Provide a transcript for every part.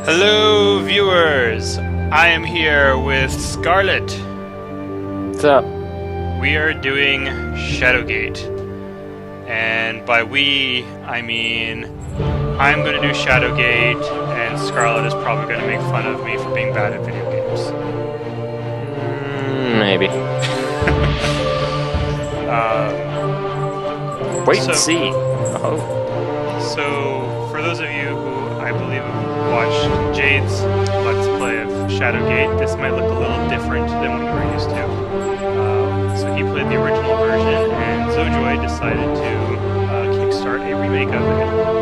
Hello, viewers! I am here with Scarlet. What's up? We are doing Shadowgate. And by we, I mean I'm going to do Shadowgate, and Scarlet is probably going to make fun of me for being bad at video games. Maybe. Wait and see. Oh. So, for those of you who I believe have watched Jade's Let's Play of Shadowgate, this might look a little different than what you were used to. So he played the original version, and Zojoy decided to kickstart a remake of it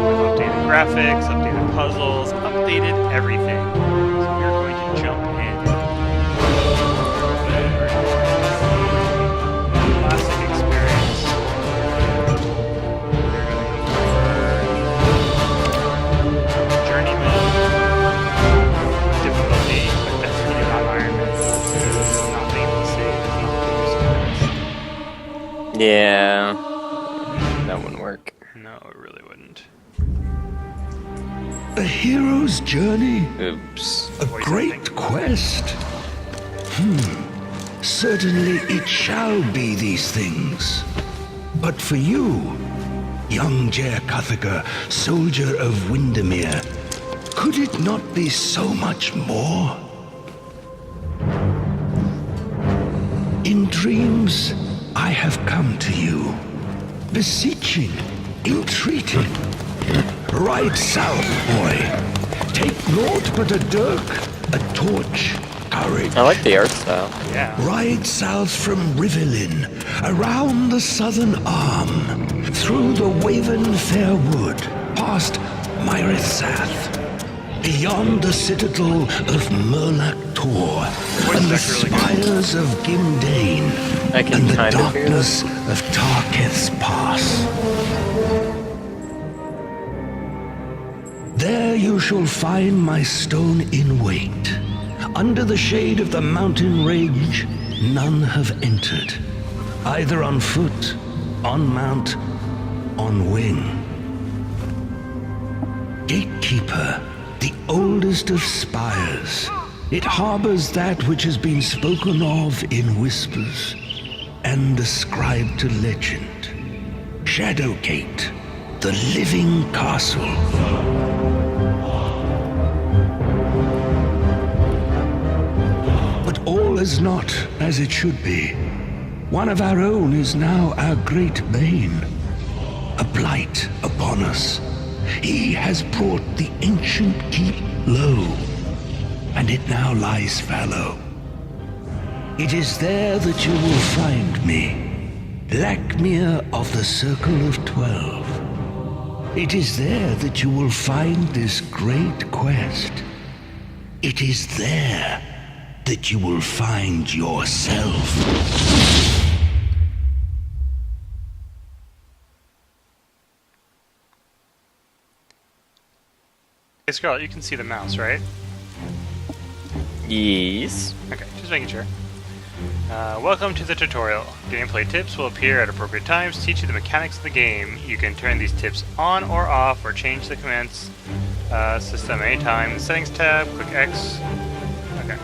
with updated graphics, updated puzzles, updated everything. So we're going to jump in. Classic experience. We're going to go for journey mode, difficulty, but definitely not Iron Man. It's not being able to save, it's not being able to Yeah. That wouldn't work. No, it really wouldn't. A hero's journey? Oops. A great quest? Certainly it shall be these things. But for you, young Jer Cuthaka, soldier of Windermere, could it not be so much more? In dreams, I have come to you, beseeching, entreating. Ride south, boy. Take naught but a dirk, a torch, courage. I like the art style. Yeah. Ride south from Rivellin, around the southern arm, through the Waven Fair Wood, past Myrithath, beyond the citadel of Murlak Tor, and the spires of Gimdane, I can and the kind of hear darkness of Tarketh's Pass. There you shall find my stone in wait. Under the shade of the mountain range, none have entered, either on foot, on mount, on wing. Gatekeeper, the oldest of spires, it harbors that which has been spoken of in whispers and ascribed to legend. Shadowgate, the living castle. But all is not as it should be. One of our own is now our great bane, a blight upon us. He has brought the ancient keep low, and it now lies fallow. It is there that you will find me, Lakmir of the Circle of 12. It is there that you will find this great quest. It is there that you will find yourself. Hey, Scarlet, you can see the mouse, right? Yes. Okay, just making sure. Welcome to the tutorial. Gameplay tips will appear at appropriate times to teach you the mechanics of the game. You can turn these tips on or off or change the commands system anytime. The settings tab, click X. Okay.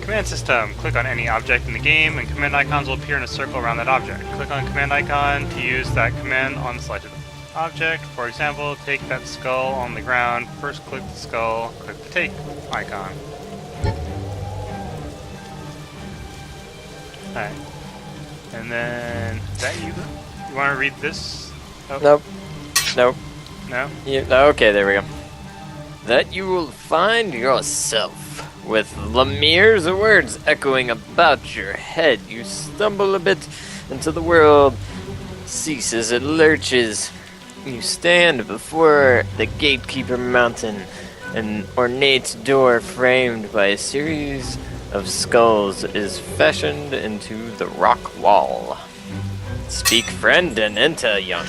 Command system. Click on any object in the game and command icons will appear in a circle around that object. Click on command icon to use that command on the selected object. For example, take that skull on the ground. First click the skull, click the take icon. Alright. And then, is that you? You want to read this? Oh. Nope. Nope. No? Yeah, okay, there we go. That you will find yourself. With Lamir's words echoing about your head, you stumble a bit into the world. Cease as it lurches. You stand before the Gatekeeper Mountain, an ornate door framed by a series of skulls is fashioned into the rock wall. Speak, friend, and enter, young.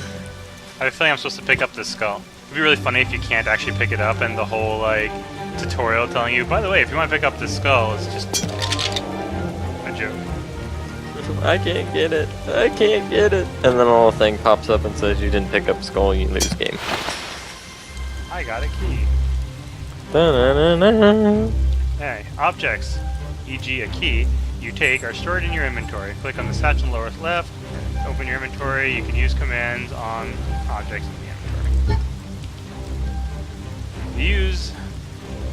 I have a feeling I'm supposed to pick up this skull. It'd be really funny if you can't actually pick it up and the whole, like, tutorial telling you, by the way, if you want to pick up this skull, it's just a joke. I can't get it. I can't get it. And then a little thing pops up and says you didn't pick up skull, you lose game. I got a key. Da-na-na-na. Hey, objects, e.g. a key, you take are stored in your inventory. Click on the satchel in the lower left, open your inventory. You can use commands on objects in the inventory. Use...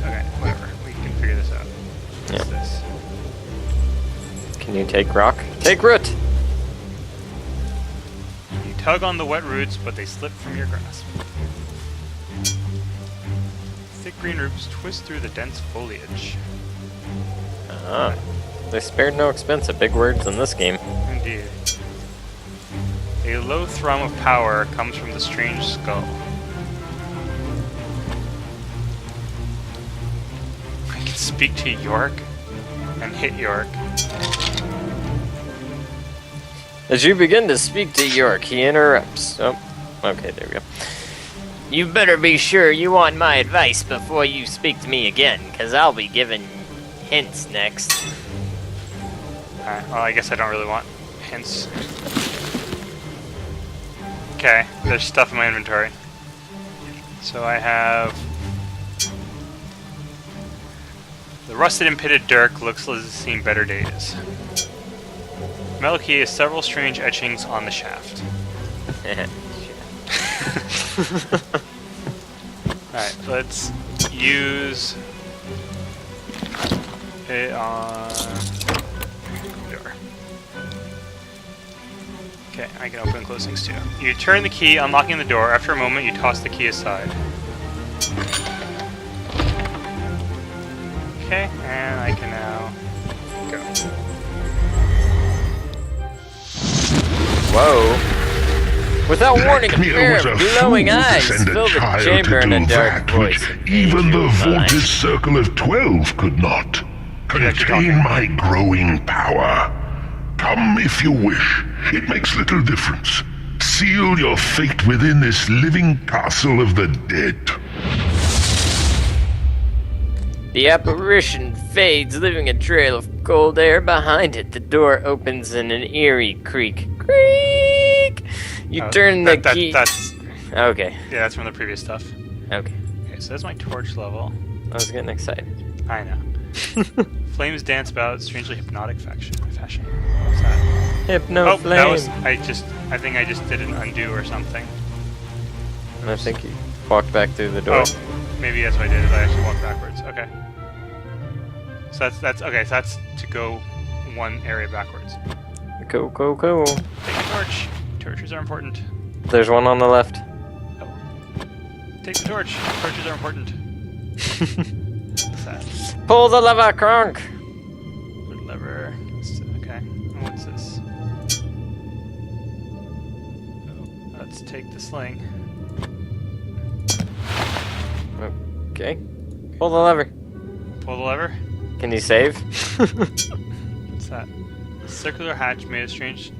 Okay, whatever. We can figure this out. What's this? Can you take rock? Take root! You tug on the wet roots, but they slip from your grasp. Thick green roots twist through the dense foliage. Ah. They spared no expense at big words in this game. Indeed. A low thrum of power comes from the strange skull. I can speak to York and hit York. As you begin to speak to York, he interrupts. Oh, okay, there we go. You better be sure you want my advice before you speak to me again, because I'll be giving hints next. Alright, well, I guess I don't really want hints. Okay, there's stuff in my inventory. So I have... The rusted and pitted dirk looks like it's seen better days. Metal key has several strange etchings on the shaft. Alright, let's use it on the door. Okay, I can open and close things too. You turn the key, unlocking the door. After a moment, you toss the key aside. Okay, and I can now go. Whoa. Without warning, a Blackmere pair was of a glowing fool to eyes send a fill the child chamber to and a do dark that voice. which even the vaulted circle of 12 could not. Contain my growing power. Come if you wish. It makes little difference. Seal your fate within this living castle of the dead. The apparition fades, leaving a trail of cold air behind it. The door opens in an eerie creak. Creak! You turn the key... That's... Okay. Yeah, that's from the previous stuff. Okay. Okay, so that's my torch level. I was getting excited. I know. Flames dance about strangely hypnotic fashion. What's that? Hypno flame. That was... I think I just did an undo or something. And I think you walked back through the door. Oh, maybe that's what I did. Is I actually walked backwards. Okay. So that's okay. So that's to go one area backwards. Cool, cool, cool. Take a torch. Torches are important. There's one on the left. Oh. Take the torch. Torches are important. What's that? Pull the lever, Kronk! Wood lever. Okay. What's this? Oh, let's take the sling. Okay. Pull the lever. Pull the lever. Can you save? What's that? A circular hatch made of strange,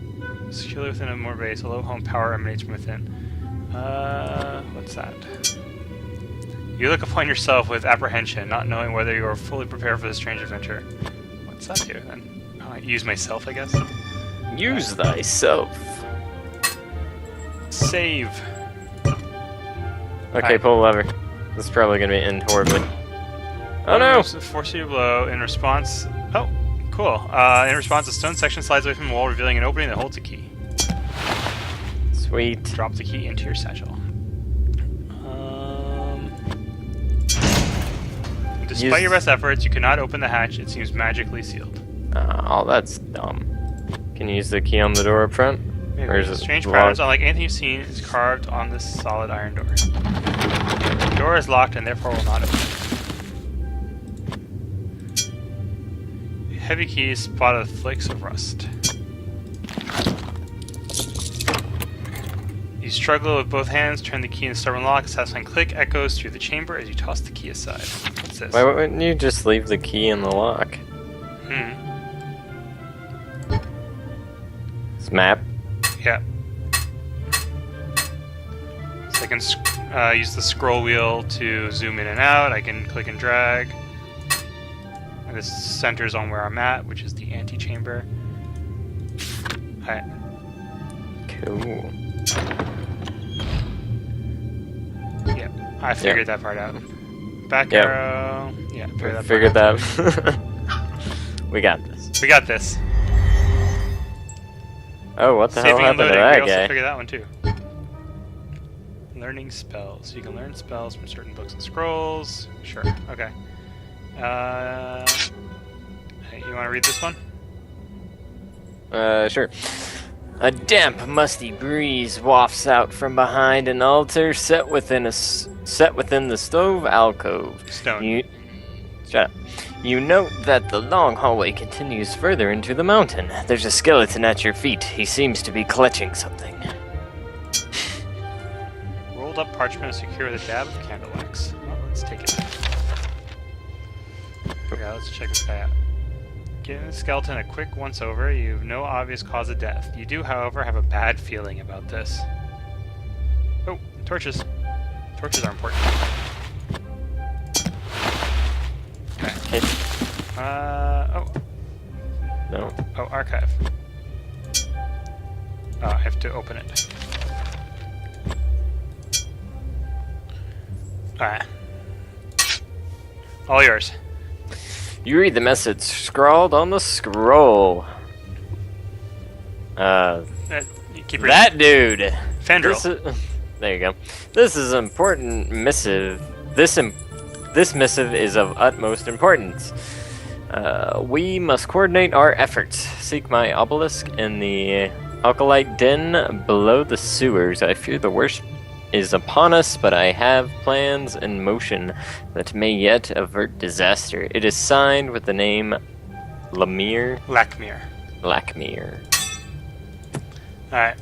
securely within a more base. A low home power emanates from within. What's that? You look upon yourself with apprehension, not knowing whether you are fully prepared for this strange adventure. What's that here then? Oh, I use myself, I guess. Use thyself. Save. Okay, pull the lever. This is probably gonna end horribly. Oh no! Force you to blow. In response... Oh, cool. In response, a stone section slides away from the wall, revealing an opening that holds a key. Sweet. Drop the key into your satchel. Despite your best efforts, you cannot open the hatch. It seems magically sealed. Oh, that's dumb. Can you use the key on the door up front? Maybe. Or is it Strange locked? patterns, unlike anything you've seen, is carved on this solid iron door. The door is locked and therefore will not open. The heavy keys spotted flakes of rust. You struggle with both hands, turn the key in the stubborn lock, a satisfying click echoes through the chamber as you toss the key aside. What's this? Why wouldn't you just leave the key in the lock? This map? Yeah. So I can use the scroll wheel to zoom in and out. I can click and drag. And this centers on where I'm at, which is the antechamber. Alright. Cool. Yeah. I figured that part out. Back Yep. arrow. Yeah, Figured part out. that. We got this. We got this. Oh, what the hell Saving and happened to loading. We that also guy? figured that one too. Learning spells. You can learn spells from certain books and scrolls. Sure. Okay. Hey, you want to read this one? Sure. A damp, musty breeze wafts out from behind an altar set within the stove alcove. Stone. Shut up. You note that the long hallway continues further into the mountain. There's a skeleton at your feet. He seems to be clutching something. Rolled up parchment is secure with a dab of candle wax. Well, let's take it. Yeah, let's check this guy out. Giving the skeleton a quick once-over, you have no obvious cause of death. You do, however, have a bad feeling about this. Oh, torches. Torches are important. Okay. Oh. No. Oh, archive. Oh, I have to open it. Alright. All yours. You read the message scrawled on the scroll. You keep reading. That dude. Fandral. There you go. This is an important missive. This missive is of utmost importance. We must coordinate our efforts. Seek my obelisk in the alkalite den below the sewers. I fear the worst is upon us, but I have plans in motion that may yet avert disaster. It is signed with the name Lamir. Lakmir. Lakmir. Alright.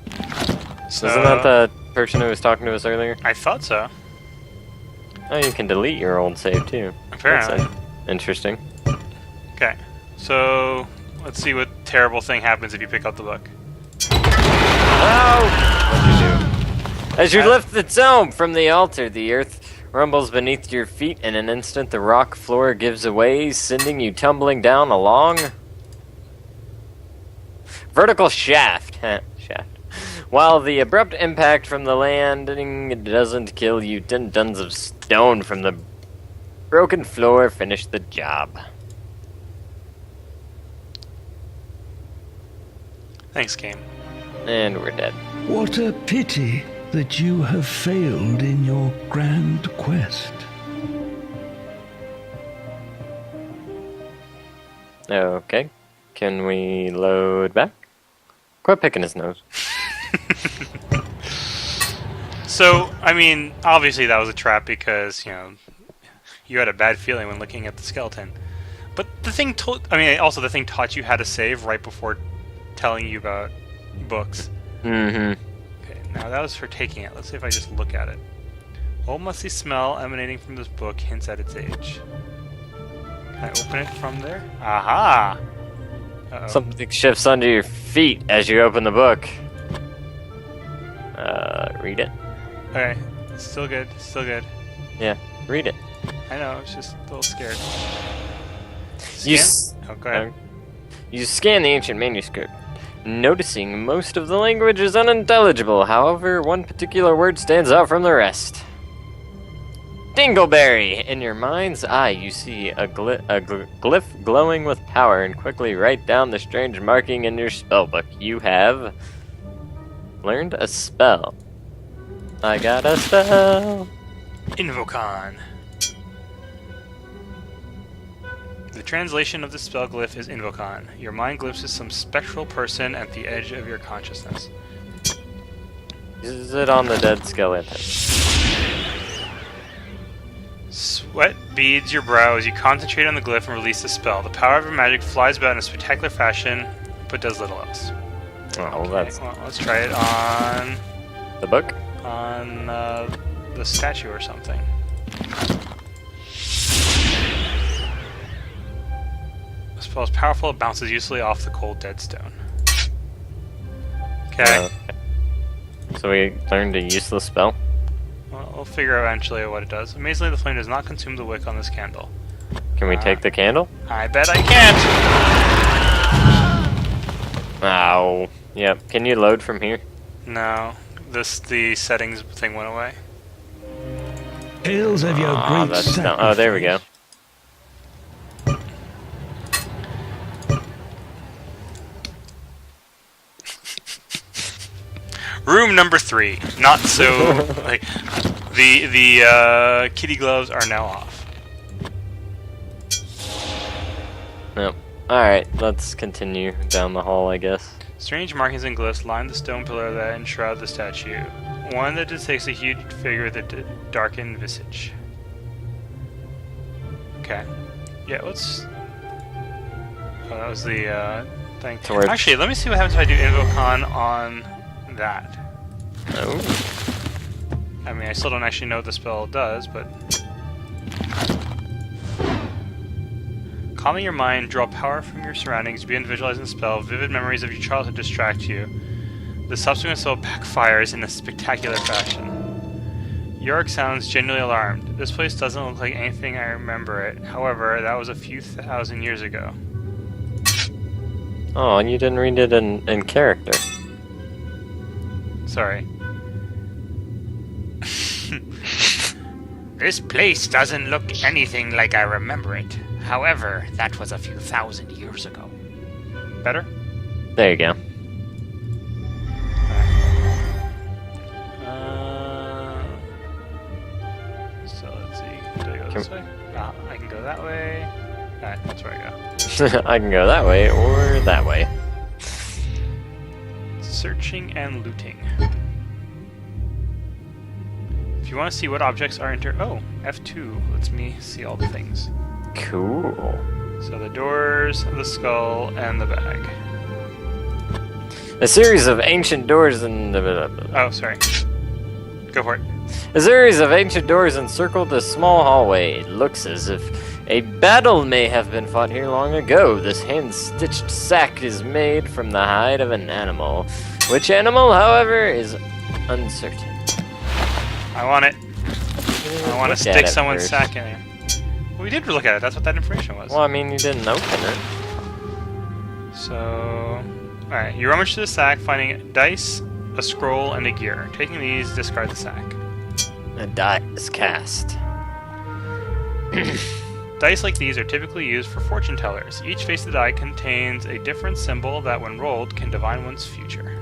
So, Isn't that the person who was talking to us earlier? I thought so. Oh, you can delete your old save too. Apparently. That's interesting. Okay. So, let's see what terrible thing happens if you pick up the book. Oh! What'd you do? As you lift the tome from the altar, the earth rumbles beneath your feet. In an instant, the rock floor gives away, sending you tumbling down a long vertical shaft. While the abrupt impact from the landing doesn't kill you, 10 tons of stone from the broken floor finish the job. Thanks, game. And we're dead. What a pity that you have failed in your grand quest. Okay. Can we load back? Quit picking his nose. So, I mean, obviously that was a trap because, you know, you had a bad feeling when looking at the skeleton. But the thing also the thing taught you how to save right before telling you about books. Mm-hmm. Okay, now that was for taking it. Let's see if I just look at it. Old musty smell emanating from this book hints at its age. Can I open it from there? Aha! Uh-oh. Something shifts under your feet as you open the book. Read it. Okay, still good, still good. Yeah, read it. I know, I was just a little scared. You Oh, go ahead. You scan the ancient manuscript, noticing most of the language is unintelligible. However, one particular word stands out from the rest. Dingleberry! In your mind's eye, you see a glyph glowing with power and quickly write down the strange marking in your spellbook. You have learned a spell. I got a spell. Invocon. The translation of the spell glyph is Invocon. Your mind glimpses some spectral person at the edge of your consciousness. Is it on the dead skeleton? Sweat beads your brow as you concentrate on the glyph and release the spell. The power of your magic flies about in a spectacular fashion, but does little else. Oh, Okay, that's well, let's try it on the book. The statue or something. The spell is powerful. It bounces uselessly off the cold dead stone. Okay. So we learned a useless spell. Well, we'll figure out eventually what it does. Amazingly, the flame does not consume the wick on this candle. Can we take the candle? I bet I can't! Ow. Yep. Can you load from here? No. The settings thing went away. Tales of your Aw, great that's sacrifice. oh, there we go. Room number 3. Not so like the kitty gloves are now off. Nope. Alright, let's continue down the hall, I guess. Strange markings and glyphs line the stone pillar that enshroud the statue. One that depicts a huge figure with a darkened visage. Okay. Yeah, let's... Oh, that was the thing. Torch. Actually, let me see what happens if I do Invocon on that. Oh. I mean, I still don't actually know what the spell does, but... Calming your mind, draw power from your surroundings, begin visualizing the spell, vivid memories of your childhood distract you. The subsequent spell backfires in a spectacular fashion. Yorick sounds genuinely alarmed. This place doesn't look like anything I remember it. However, that was a few thousand years ago. Oh, and you didn't read it in character. Sorry. This place doesn't look anything like I remember it. However, that was a few thousand years ago. Better? There you go. So let's see. Do I go this way? I can go that way. Alright, that's where I go. I can go that way or that way. Searching and looting. If you want to see what objects are Oh, F2 lets me see all the things. Cool. So the doors, the skull, and the bag. A series of ancient doors and... Oh, sorry. Go for it. A series of ancient doors encircle the small hallway. It looks as if a battle may have been fought here long ago. This hand-stitched sack is made from the hide of an animal. Which animal, however, is uncertain. I want it. I want to Look at stick it someone's first. sack in here. Well, we did look at it. That's what that information was. Well, I mean, you didn't open it. So... Alright, you rummage through the sack, finding dice, a scroll, and a gear. Taking these, discard the sack. A die is cast. Dice like these are typically used for fortune tellers. Each face of the die contains a different symbol that, when rolled, can divine one's future.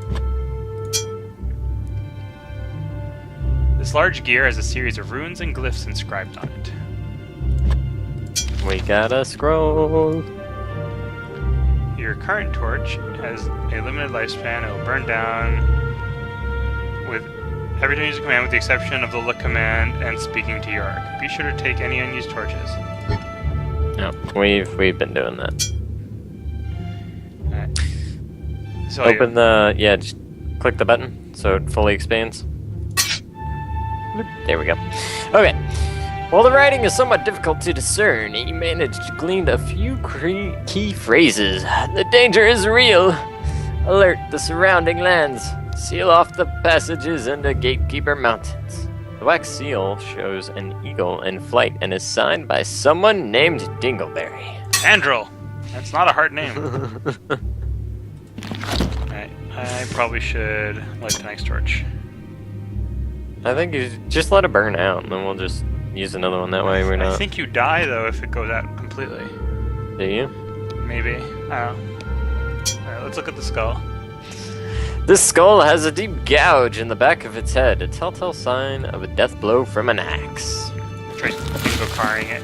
This large gear has a series of runes and glyphs inscribed on it. We got a scroll. Your current torch has a limited lifespan. It will burn down with every time you use a command with the exception of the look command and speaking to Yorick. Be sure to take any unused torches. No, we've been doing that. Alright. So Open the... Yeah, just click the button so it fully expands. There we go. Okay. While the writing is somewhat difficult to discern, he managed to glean a few key phrases. The danger is real. Alert the surrounding lands. Seal off the passages into Gatekeeper Mountains. The wax seal shows an eagle in flight and is signed by someone named Dingleberry. Andrel! That's not a hard name. Alright, I probably should light the next torch. I think you just let it burn out, and then we'll just use another one that way. We're not. I think you die, though, if it goes out completely. Do you? Maybe. I don't know. Alright, let's look at the skull. This skull has a deep gouge in the back of its head, a telltale sign of a death blow from an axe. Try bingo-carring it.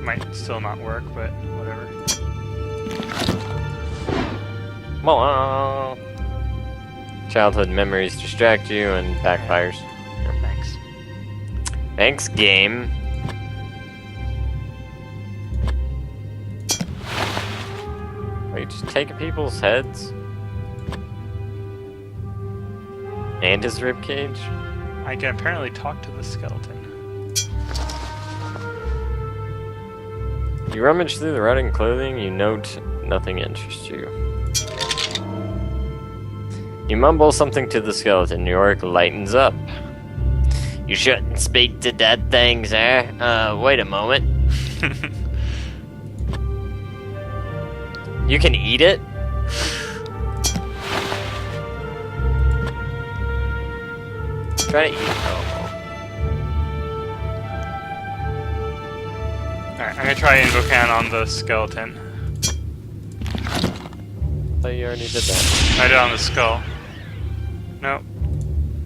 Might still not work, but whatever. Well, childhood memories distract you and backfires. Yeah, thanks. Thanks, game. Are you just taking people's heads? And his ribcage? I can apparently talk to the skeleton. You rummage through the rotting clothing, you note nothing interests you. You mumble something to the skeleton, Yorick lightens up. You shouldn't speak to dead things, wait a moment. You can eat it? Try to eat it. Oh. Alright, I'm gonna try Invocan on the skeleton. I thought you already did that. I did it on the skull. Nope.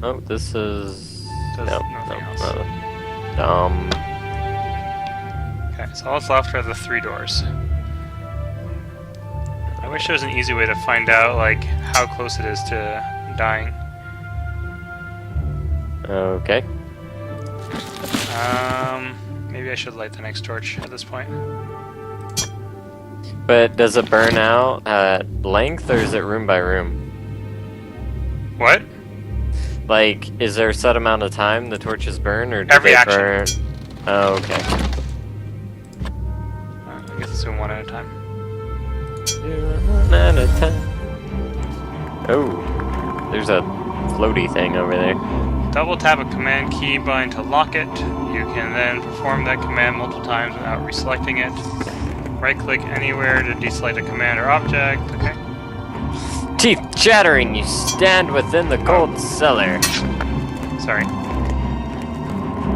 Oh, this is... Does nothing else. Okay, so all that's left are the 3 doors. I wish there was an easy way to find out, like, how close it is to dying. Okay. Maybe I should light the next torch at this point. But does it burn out at length, or is it room by room? What? Like, is there a set amount of time the torches burn, or do Every they action. burn? Oh, okay. I guess let's do 1 at a time. One at a time. Oh, there's a floaty thing over there. Double tap a command key button to lock it. You can then perform that command multiple times without reselecting it. Right click anywhere to deselect a command or object. Okay. Teeth chattering, you stand within the cold cellar. Sorry.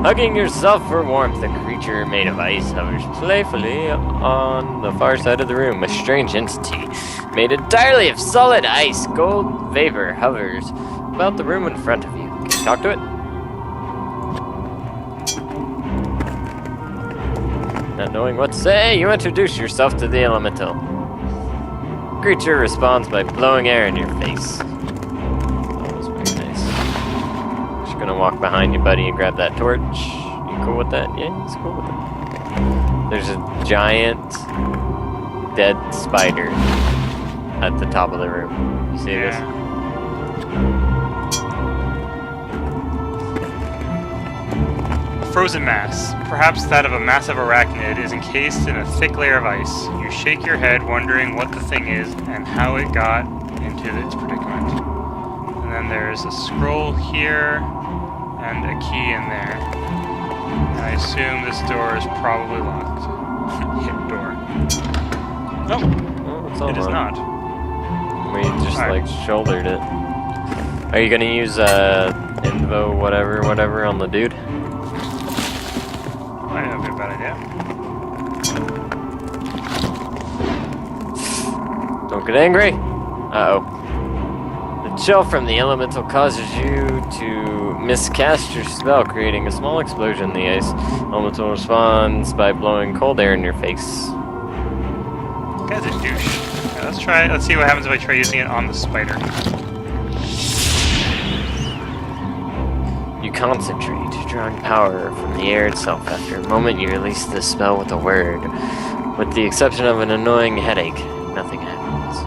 Hugging yourself for warmth, a creature made of ice hovers playfully on the far side of the room. A strange entity made entirely of solid ice, gold vapor hovers about the room in front of you. Can you talk to it? Not knowing what to say, you introduce yourself to the elemental. Creature responds by blowing air in your face. That was very nice. Just gonna walk behind you, buddy, and grab that torch. You cool with that? Yeah, he's cool with it. There's a giant dead spider at the top of the room. You see this? Frozen mass, perhaps that of a massive arachnid, is encased in a thick layer of ice. You shake your head, wondering what the thing is and how it got into its predicament. And then there's a scroll here and a key in there. And I assume this door is probably locked. Hit door. No, Oh, it's all it is locked. not. We just Alright. like shouldered it. Are you gonna use invo whatever on the dude? Might not be a bad idea. Don't get angry. Uh-oh. The chill from the elemental causes you to miscast your spell, creating a small explosion in the ice. Elemental responds by blowing cold air in your face. This guy's a douche. Yeah, let's see what happens if I try using it on the spider. You concentrate, drawing power from the air itself. After a moment, you release the spell with a word. With the exception of an annoying headache, nothing happens.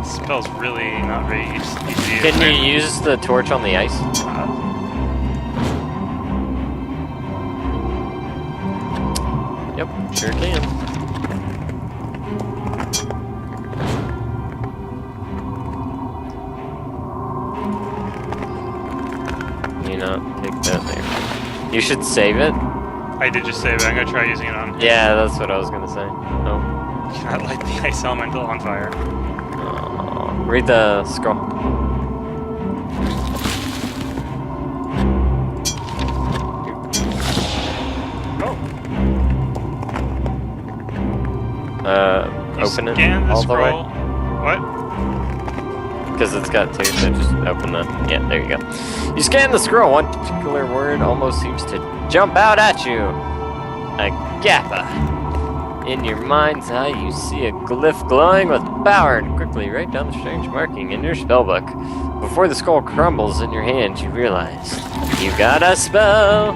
This spell's really not very easy to use. Can you use the torch on the ice? Yep, sure can. You not take that there. You should save it. I did just save it. I'm gonna try using it on. Yeah, that's what I was gonna say. Oh. Can I light the ice elemental on fire? Read the scroll. Open it Scan the all the way. scroll. What? Because it's got two, so just open the... Yeah, there you go. You scan the scroll. One particular word almost seems to jump out at you. Agappa. In your mind's eye, you see a glyph glowing with power, and quickly write down the strange marking in your spellbook. Before the scroll crumbles in your hand, you realize you got a spell.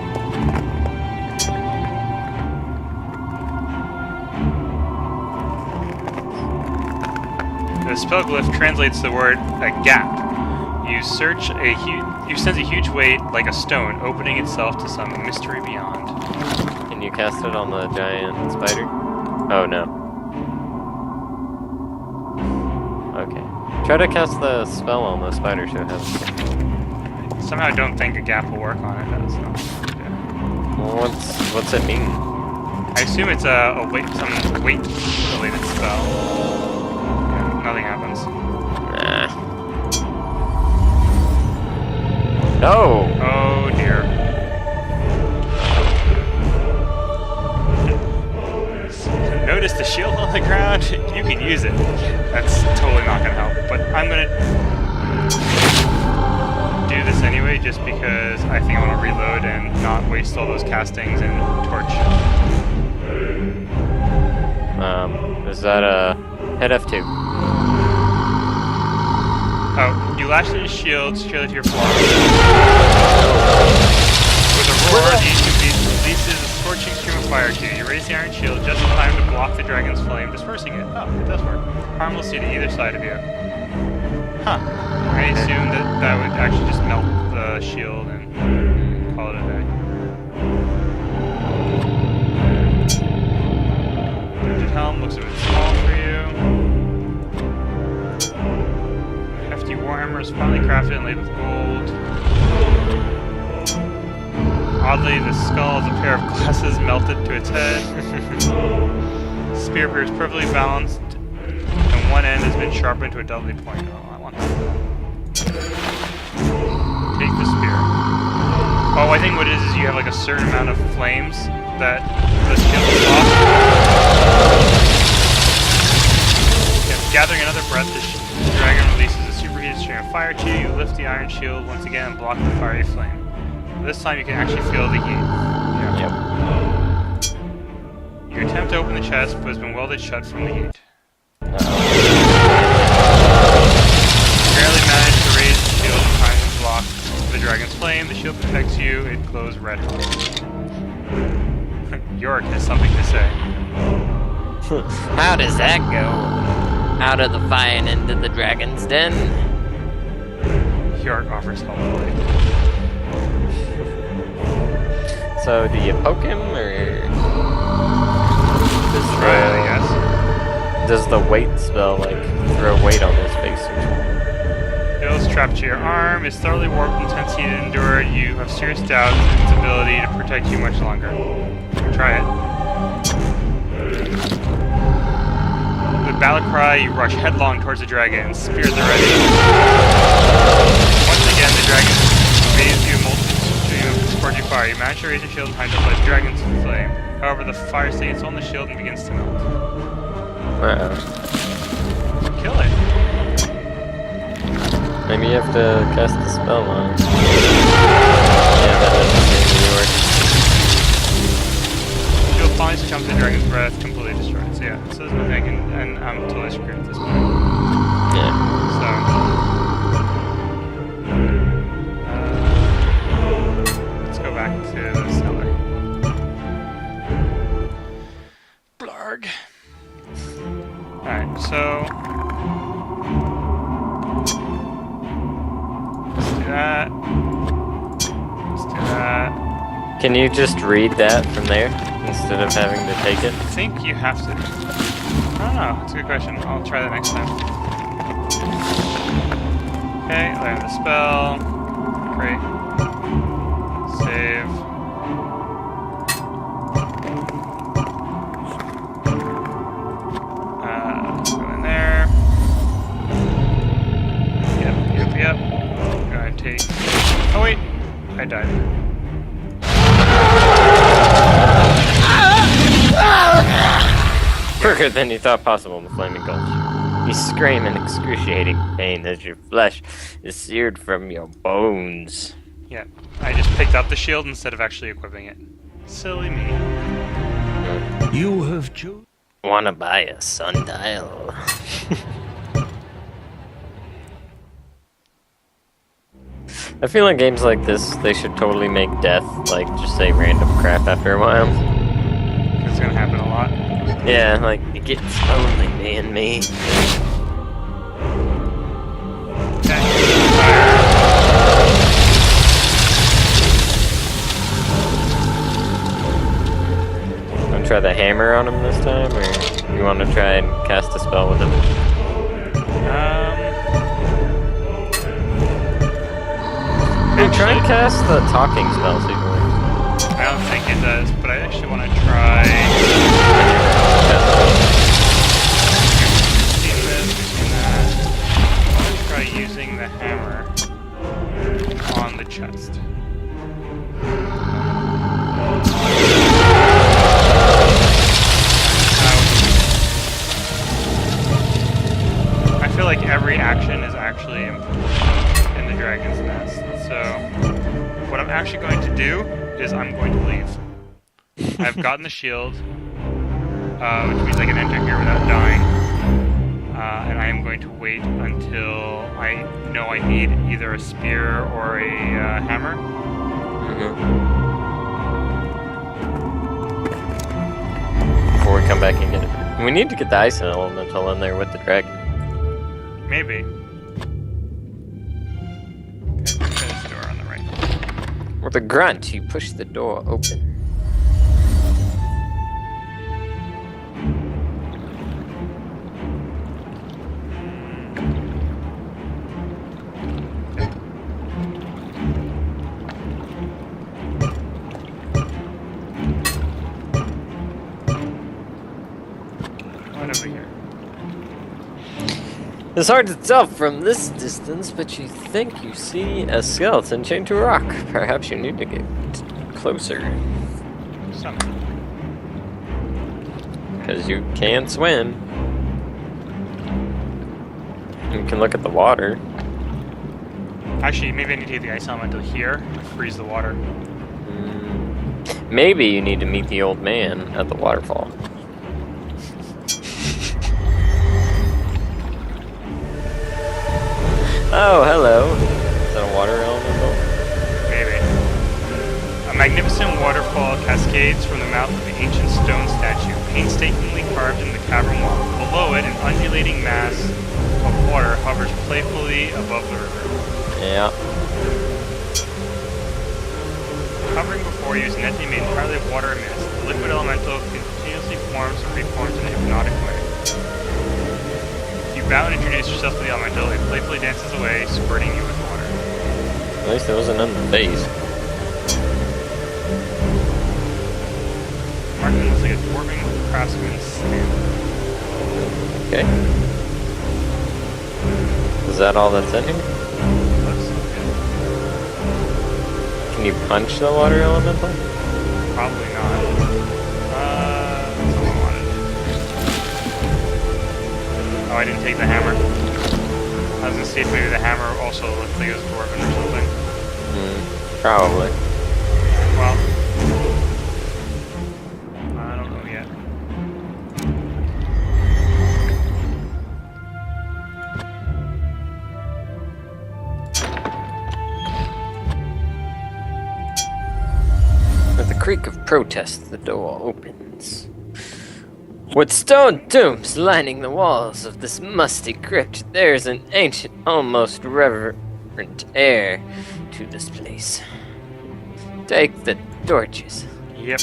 The spell glyph translates the word a gap. You sense a huge weight like a stone opening itself to some mystery beyond. Can you cast it on the giant spider? Oh no. Okay. Try to cast the spell on the spider so it has. Somehow I don't think a gap will work on it. That's not. Yeah. Well, what's it mean? I assume it's some weight related spell. Yeah, nothing happens. Nah. No! Oh dear. shield on the ground, you can use it. That's totally not gonna help, but I'm gonna do this anyway, just because I think I want to reload and not waste all those castings and torch. Is that a hit F2? Oh, you lash at his shield, secure it to your forearm. With a roar, the ancient beast releases a scorching stream of fire to you. You raise the iron shield just in time to block the dragon's flame, dispersing it. Oh, it does work. Harmless to either side of you. Huh. I assumed that would actually just melt the shield and call it a day. Rigid helm looks a bit small for you. Hefty warhammer is finely crafted and laid with gold. Oddly, the skull is a pair of glasses melted to its head. Spear appears perfectly balanced, and one end has been sharpened to a deadly point. Oh, I want that. Take the spear. Oh, I think what it is you have like a certain amount of flames that the shield will block. Gathering another breath, the dragon releases a superheated stream of fire to you. You lift the iron shield once again and block the fiery flame. This time you can actually feel the heat. Yeah. Yep. You attempt to open the chest, but has been welded shut from the heat. You barely manage to raise the shield in time to block the dragon's flame. The shield protects you. It glows red hot. York has something to say. How does that go? Out of the fire and into the dragon's den? York offers helpfully. So, do you poke him, or does the weight spell, like, throw weight on his face or something? Bill's strapped to your arm is thoroughly warped and intense heat endured. You have serious doubts in its ability to protect you much longer. Try it. With battle cry, you rush headlong towards the dragon. Spears are ready. Once again, the dragon raised you a multitude of scorching fire. You manage to raise your shield behind the dragon's flame. However, the fire stays on the shield and begins to melt. Kill it. Maybe you have to cast the spell on it. Yeah, that doesn't seem to work. Shield finally succumbs to the dragon's breath, completely destroyed. So yeah, so there's nothing, and I'm totally screwed at this point. Yeah. So, let's go back to the cellar. Blarg. Alright, so let's do that. Let's do that. Can you just read that from there instead of having to take it? I think you have to. I don't know. That's a good question. I'll try that next time. Okay, learn the spell. Great. Save. Go in there. Yep. Go ahead and take. Oh wait, I died. Quicker than you thought possible in the flaming gulch. You scream in excruciating pain as your flesh is seared from your bones. Yeah, I just picked up the shield instead of actually equipping it. Silly me. You have chosen. Wanna buy a sundial? I feel like games like this, they should totally make death, like, just say random crap after a while. It's gonna happen a lot. Yeah, like, it gets lonely being me. Okay. Want to try the hammer on him this time, or you want to try and cast a spell with him? Try and cast the talking spell, see if it works. I don't think it does, but I actually want to try. I want to try using the hammer on the chest. is I'm going to leave. I've gotten the shield, which means I can enter here without dying. And I am going to wait until I know I need either a spear or a hammer. Before we come back and get it. We need to get the ice elemental in there with the dragon. Maybe. Okay, there's the door on the right. With a grunt, you push the door open. It's hard to tell from this distance, but you think you see a skeleton chained to a rock. Perhaps you need to get closer. Something. Because you can't swim. You can look at the water. Actually, maybe I need to get the ice elemental here to freeze the water. Maybe you need to meet the old man at the waterfall. Oh, hello. Is that a water elemental? Maybe. A magnificent waterfall cascades from the mouth of the ancient stone statue, painstakingly carved in the cavern wall. Below it, an undulating mass of water hovers playfully above the river. Yeah. Hovering before you is an entity made entirely of water and mist. The liquid elemental continuously forms and reforms in a hypnotic way. You bow and introduce yourself to the elemental. It playfully dances away, squirting you with water. At least it wasn't in the face. Martin looks like a dwarven craftsman's stand. Okay. Is that all that's in here? Looks good. Can you punch the water elemental? Probably not. Someone wanted. Oh, I didn't take the hammer. I was gonna see if maybe the hammer also looked like it was dwarven or something. Probably. Well, I don't know yet. With a creak of protest, the door opens. With stone tombs lining the walls of this musty crypt, there is an ancient, almost reverent air to this place. Take the torches. Yep.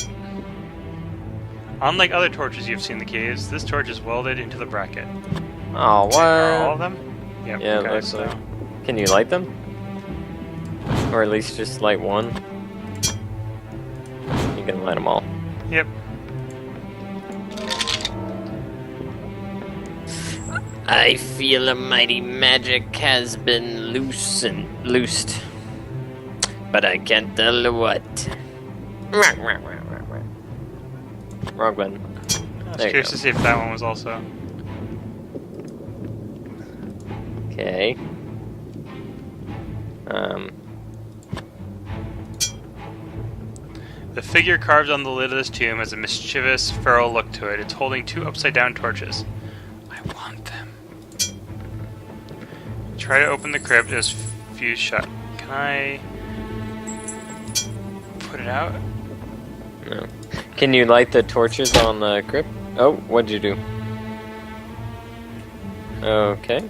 Unlike other torches you've seen in the caves, this torch is welded into the bracket. Oh, what? Are all of them? Yep. Yeah, okay, looks so. like. Can you light them? Or at least just light one? You can light them all. Yep. I feel a mighty magic has been loosed. But I can't tell what. Wrong button. I was There you curious go. to see if that one was also. Okay. The figure carved on the lid of this tomb has a mischievous, feral look to it. It's holding two upside-down torches. I want them. Try to open the crypt as fused shut. Can I put it out? No. Can you light the torches on the crypt? Oh, what'd you do? Okay.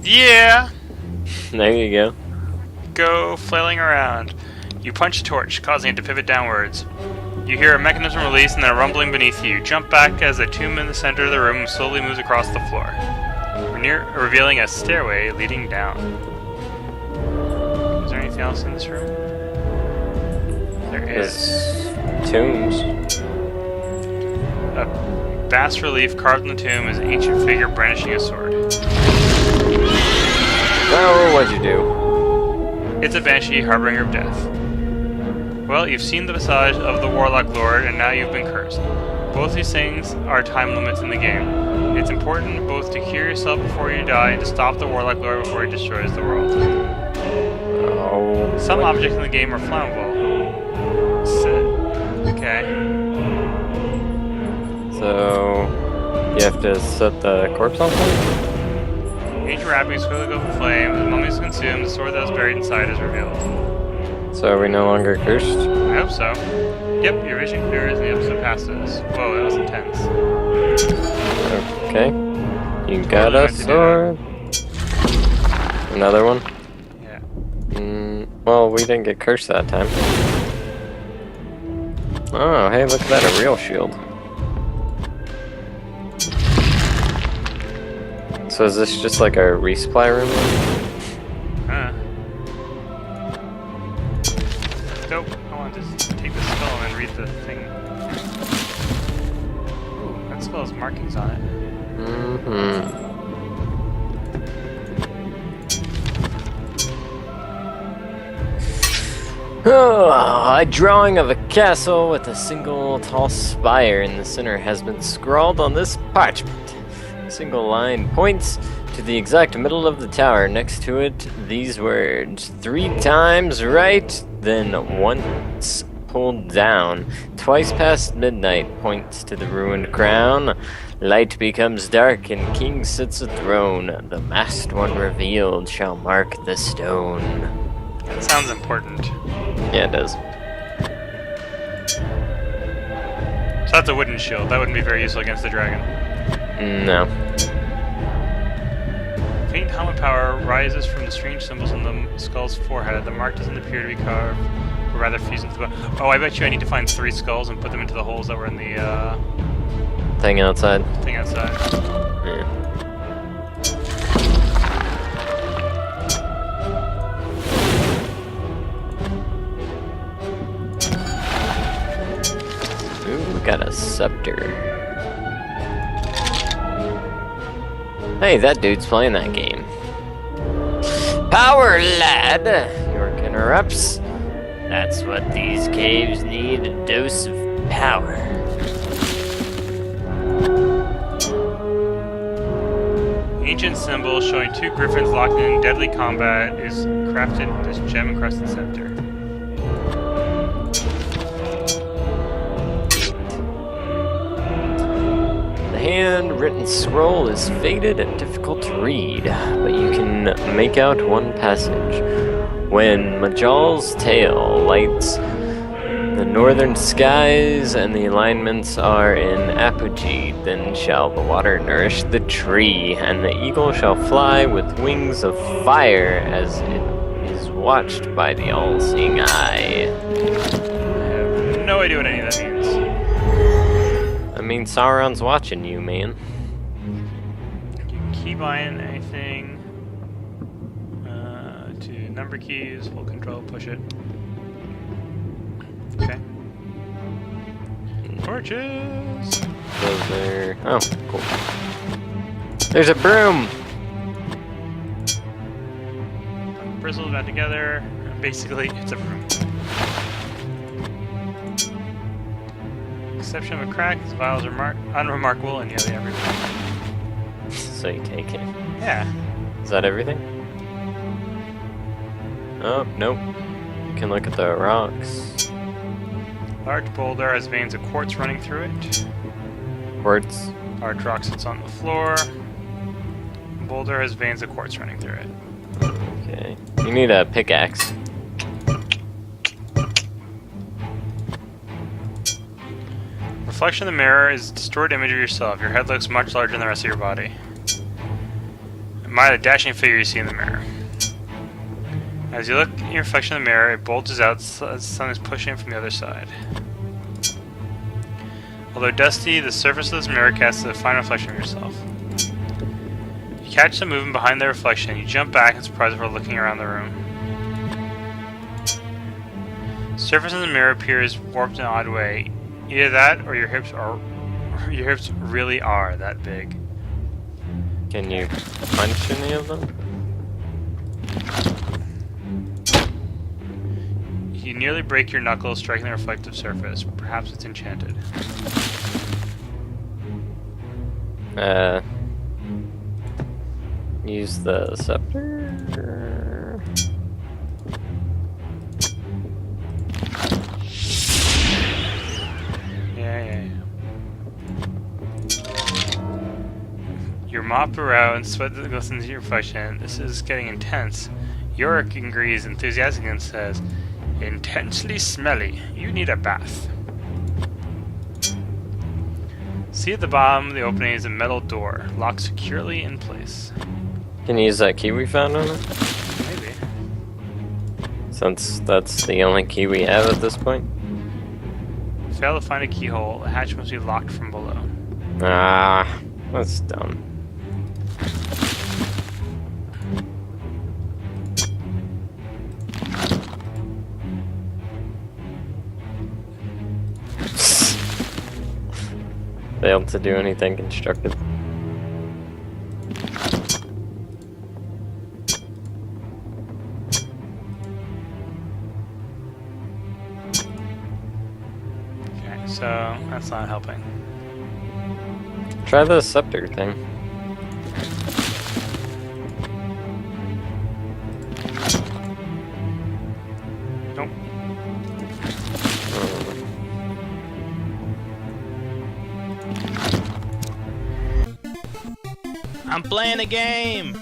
Yeah! There you go. Go flailing around. You punch a torch, causing it to pivot downwards. You hear a mechanism release and then a rumbling beneath you. Jump back as the tomb in the center of the room slowly moves across the floor, revealing a stairway leading down. Is there anything else in this room? There is. There's tombs. A bas relief carved in the tomb is an ancient figure brandishing a sword. Oh, what'd you do? It's a banshee, harbinger of death. Well, you've seen the visage of the Warlock Lord, and now you've been cursed. Both these things are time limits in the game. It's important both to cure yourself before you die and to stop the Warlock Lord before he destroys the world. Oh. Some objects in the game are flammable. Okay. So you have to set the corpse on fire? Ancient wrappings quickly go up in flame. The mummy is consumed. The sword that was buried inside is revealed. So are we no longer cursed? I hope so. Yep, your vision clears and the episode passes. Whoa, that was intense. Okay. You got a sword. Another one? Yeah. Well, we didn't get cursed that time. Oh, hey, look at that, a real shield. So is this just like a resupply room? Dope. I want to just take the skull and read the thing. Ooh, that skull has markings on it. Oh, a drawing of a castle with a single tall spire in the center has been scrawled on this parchment. A single line points to the exact middle of the tower. Next to it, these words: 3 times right, then once pulled down. Twice past midnight points to the ruined crown. Light becomes dark and king sits athrone. The masked one revealed shall mark the stone. That sounds important. Yeah, it does. So that's a wooden shield. That wouldn't be very useful against the dragon. No. Faint helmet power rises from the strange symbols on the skull's forehead. The mark doesn't appear to be carved, but rather fused into the bone. Oh, I bet you I need to find 3 skulls and put them into the holes that were in the Thing outside. thing outside. Yeah. Ooh, we got a scepter. Hey, that dude's playing that game. Power, lad! York interrupts. That's what these caves need, a dose of power. Ancient symbol showing 2 griffins locked in deadly combat is crafted with this gem-encrusted scepter. The handwritten scroll is faded and difficult to read, but you can make out one passage. When Majal's tail lights the northern skies and the alignments are in apogee, then shall the water nourish the tree, and the eagle shall fly with wings of fire as it is watched by the all-seeing eye. I have no idea what any of that means. I mean, Sauron's watching you, man. You can key bind anything to number keys, hold control, push it. Okay. Torches! Those are... Oh, cool. There's a broom! Bristles back together. Basically, it's a broom. Exception of a crack, these vials are unremarkable and nearly everywhere. So you take it. Yeah. Is that everything? Oh, nope. You can look at the rocks. Large boulder has veins of quartz running through it. Quartz. Large rock sits on the floor. Boulder has veins of quartz running through it. Okay. You need a pickaxe. Reflection in the mirror is a distorted image of yourself. Your head looks much larger than the rest of your body. Admire the dashing figure you see in the mirror. As you look at your reflection in the mirror, it bulges out as the sun is pushing from the other side. Although dusty, the surface of this mirror casts a fine reflection of yourself. You catch the movement behind the reflection. You jump back in surprise before looking around the room. The surface of the mirror appears warped in an odd way. Either that, or your hips really are that big. Can you punch any of them? You nearly break your knuckles striking the reflective surface. Perhaps it's enchanted. Use the scepter. Yeah. You mop around, sweat that goes into your reflection. This is getting intense. Yorick agrees enthusiastically and says, intensely smelly. You need a bath. See at the bottom of the opening is a metal door, locked securely in place. Can you use that key we found on it? Maybe. Since that's the only key we have at this point. Fail to find a keyhole. The hatch must be locked from below. Ah, that's dumb. Failed to do anything constructive. Okay, so that's not helping. Try the scepter thing. Nope. I'm playing a game!